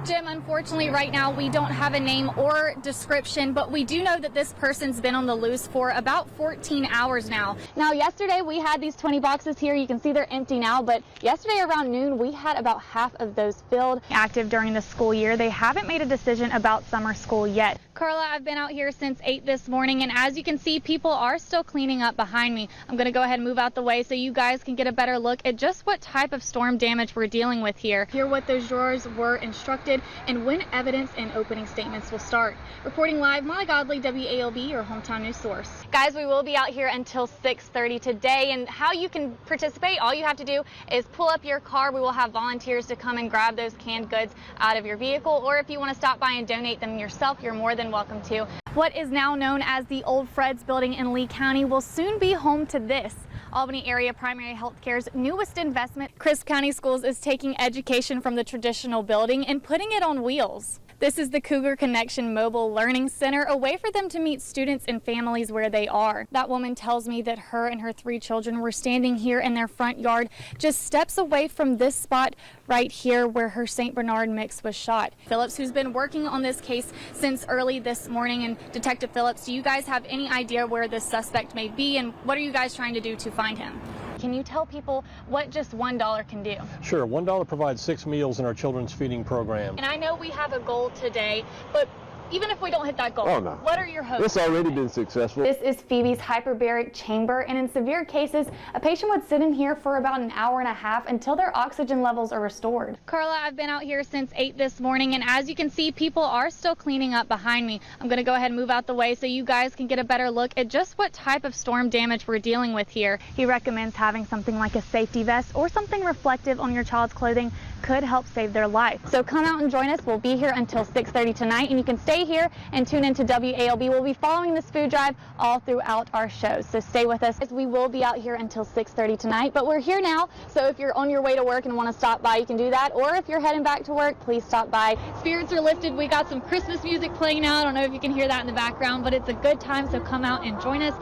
Jim, unfortunately right now we don't have a name or description, but we do know that this person's been on the loose for about 14 hours now. Now yesterday we had these 20 boxes here. You can see they're empty now, but yesterday around noon we had about half of those filled. Active during the school year. They haven't made a decision about summer school yet. Carla, I've been out here since 8 this morning, and as you can see, people are still cleaning up behind me. I'm going to go ahead and move out the way so you guys can get a better look at just what type of storm damage we're dealing with here. Hear what those drawers were instructed and when evidence and opening statements will start. Reporting live, Molly Godley, WALB, your hometown news source. Guys, we will be out here until 6:30 today, and how you can participate, all you have to do is pull up your car. We will have volunteers to come and grab those canned goods out of your vehicle, or if you want to stop by and donate them yourself, you're more than welcome to. What is now known as the Old Fred's building in Lee County will soon be home to this. Albany Area Primary Health Care's newest investment. Crisp County Schools is taking education from the traditional building and putting it on wheels. This is the Cougar Connection Mobile Learning Center, a way for them to meet students and families where they are. That woman tells me that her and her 3 children were standing here in their front yard, just steps away from this spot right here where her St. Bernard mix was shot. Phillips, who's been working on this case since early this morning, and Detective Phillips, do you guys have any idea where this suspect may be, and what are you guys trying to do to find him? Can you tell people what just $1 can do? Sure, $1 provides 6 meals in our children's feeding program. And I know we have a goal today, but even if we don't hit that goal, what are your hopes? It's already been successful. This is Phoebe's hyperbaric chamber, and in severe cases, a patient would sit in here for about an hour and a half until their oxygen levels are restored. Carla, I've been out here since 8 this morning, and as you can see, people are still cleaning up behind me. I'm going to go ahead and move out the way so you guys can get a better look at just what type of storm damage we're dealing with here. He recommends having something like a safety vest or something reflective on your child's clothing could help save their life. So come out and join us. We'll be here until 6:30 tonight, and you can stay here and tune into WALB. We'll be following this food drive all throughout our shows, so stay with us. We will be out here until 6:30 tonight, but we're here now, so if you're on your way to work and want to stop by, you can do that, or if you're heading back to work, please stop by. Spirits are lifted. We got some Christmas music playing now. I don't know if you can hear that in the background, but it's a good time, so come out and join us.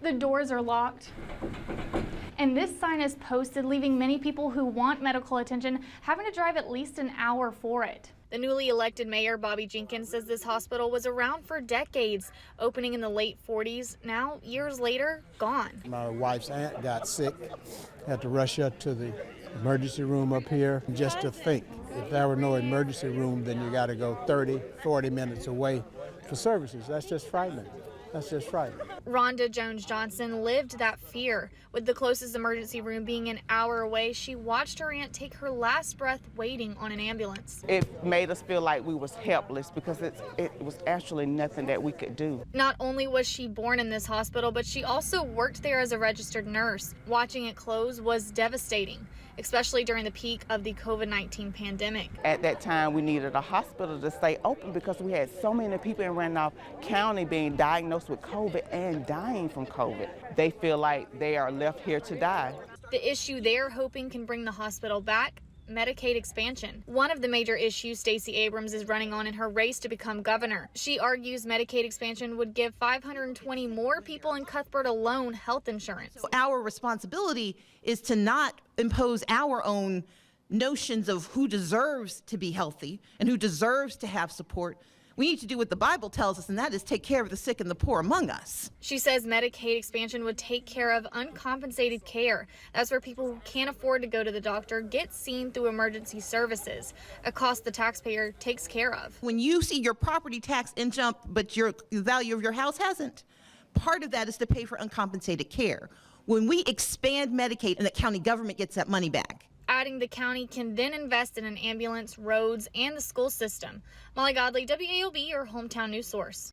The doors are locked, and this sign is posted, leaving many people who want medical attention having to drive at least an hour for it. The newly elected mayor, Bobby Jenkins, says this hospital was around for decades, opening in the late 40s. Now, years later, gone. My wife's aunt got sick, had to rush her to the emergency room up here. Just to think, if there were no emergency room, then you got to go 30, 40 minutes away for services. That's just frightening. That's just frightening. Rhonda Jones-Johnson lived that fear. With the closest emergency room being an hour away, she watched her aunt take her last breath waiting on an ambulance. It made us feel like we was helpless because it was actually nothing that we could do. Not only was she born in this hospital, but she also worked there as a registered nurse. Watching it close was devastating, especially during the peak of the COVID-19 pandemic. At that time, we needed a hospital to stay open because we had so many people in Randolph County being diagnosed with COVID and dying from COVID. They feel like they are left here to die. The issue they're hoping can bring the hospital back: Medicaid expansion. One of the major issues Stacey Abrams is running on in her race to become governor. She argues Medicaid expansion would give 520 more people in Cuthbert alone health insurance. Our responsibility is to not impose our own notions of who deserves to be healthy and who deserves to have support. We need to do what the Bible tells us, and that is take care of the sick and the poor among us. She says Medicaid expansion would take care of uncompensated care. That's where people who can't afford to go to the doctor get seen through emergency services, a cost the taxpayer takes care of. When you see your property tax inch up, but the value of your house hasn't, part of that is to pay for uncompensated care. When we expand Medicaid, and the county government gets that money back. Adding the county can then invest in an ambulance, roads, and the school system. Molly Godley, WALB, your hometown news source.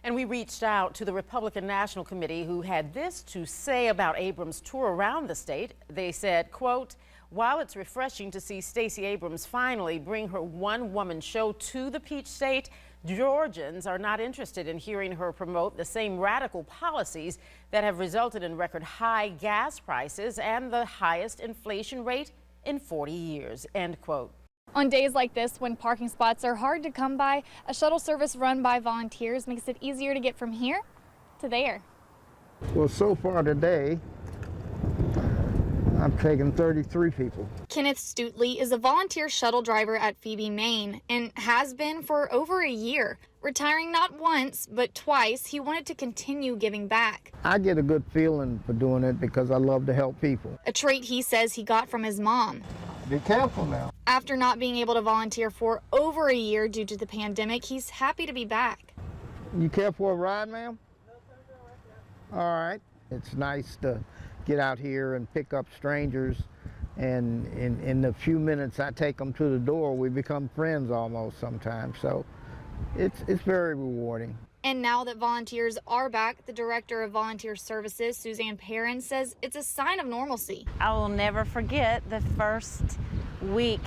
And we reached out to the Republican National Committee, who had this to say about Abrams' tour around the state. They said, quote, "While it's refreshing to see Stacey Abrams finally bring her one-woman show to the Peach State, Georgians are not interested in hearing her promote the same radical policies that have resulted in record high gas prices and the highest inflation rate in 40 years, end quote. On days like this, when parking spots are hard to come by, a shuttle service run by volunteers makes it easier to get from here to there. Well, so far today, I've taken 33 people. Kenneth Stutley is a volunteer shuttle driver at Phoebe, Maine, and has been for over a year. Retiring not once, but twice, he wanted to continue giving back. I get a good feeling for doing it because I love to help people. A trait he says he got from his mom. Be careful now. After not being able to volunteer for over a year due to the pandemic, he's happy to be back. You care for a ride, ma'am? All right. It's nice to get out here and pick up strangers, and in the few minutes I take them to the door, we become friends almost sometimes. So it's very rewarding. And now that volunteers are back, the director of volunteer services, Suzanne Perrin, says it's a sign of normalcy. I will never forget the first week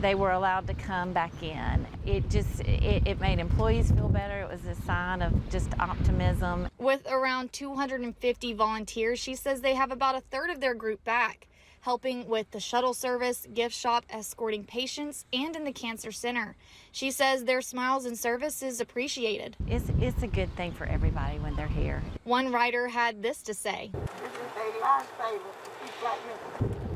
they were allowed to come back in. It made employees feel better. It was a sign of just optimism. With around 250 volunteers, she says they have about a third of their group back, helping with the shuttle service, gift shop, escorting patients, and in the cancer center. She says their smiles and service is appreciated. It's a good thing for everybody when they're here. One writer had this to say.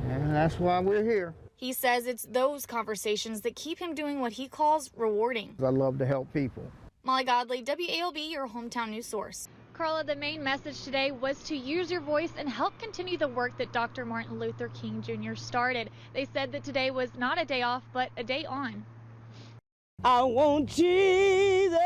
And that's why we're here. He says it's those conversations that keep him doing what he calls rewarding. I love to help people. Molly Godley, WALB, your hometown news source. Carla, the main message today was to use your voice and help continue the work that Dr. Martin Luther King Jr. started. They said that today was not a day off, but a day on. I want Jesus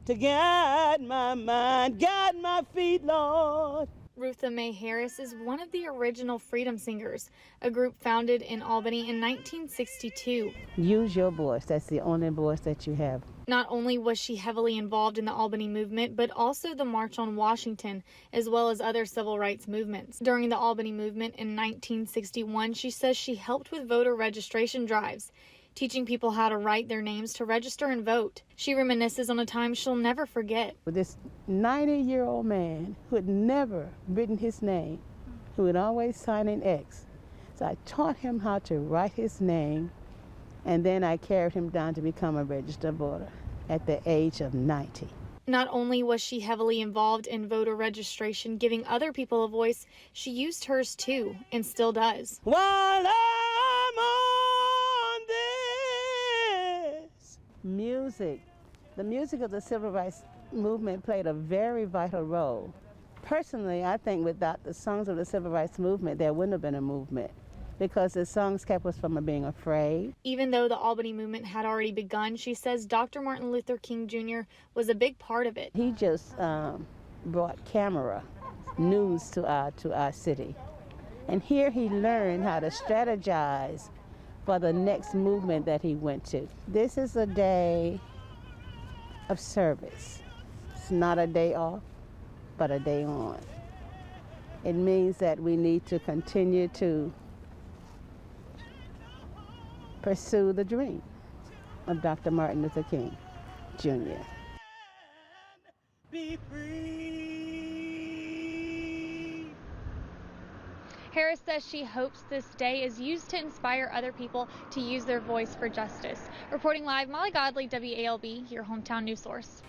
to guide my mind, guide my feet, Lord. Rutha Mae Harris is one of the original Freedom Singers, a group founded in Albany in 1962. Use your voice. That's the only voice that you have. Not only was she heavily involved in the Albany movement, but also the March on Washington, as well as other civil rights movements. During the Albany movement in 1961, she says she helped with voter registration drives, teaching people how to write their names to register and vote. She reminisces on a time she'll never forget. With this 90-year-old man who had never written his name, who would always sign an X. So I taught him how to write his name, and then I carried him down to become a registered voter at the age of 90. Not only was she heavily involved in voter registration, giving other people a voice, she used hers too, and still does. While I'm on this music, the music of the civil rights movement played a very vital role. Personally, I think without the songs of the civil rights movement, there wouldn't have been a movement, because the songs kept us from being afraid. Even though the Albany movement had already begun, she says Dr. Martin Luther King Jr. was a big part of it. He just brought camera news to our city. And here he learned how to strategize for the next movement that he went to. This is a day of service. It's not a day off, but a day on. It means that we need to continue to pursue the dream of Dr. Martin Luther King, Jr. Be free. Harris says she hopes this day is used to inspire other people to use their voice for justice. Reporting live, Molly Godley, WALB, your hometown news source.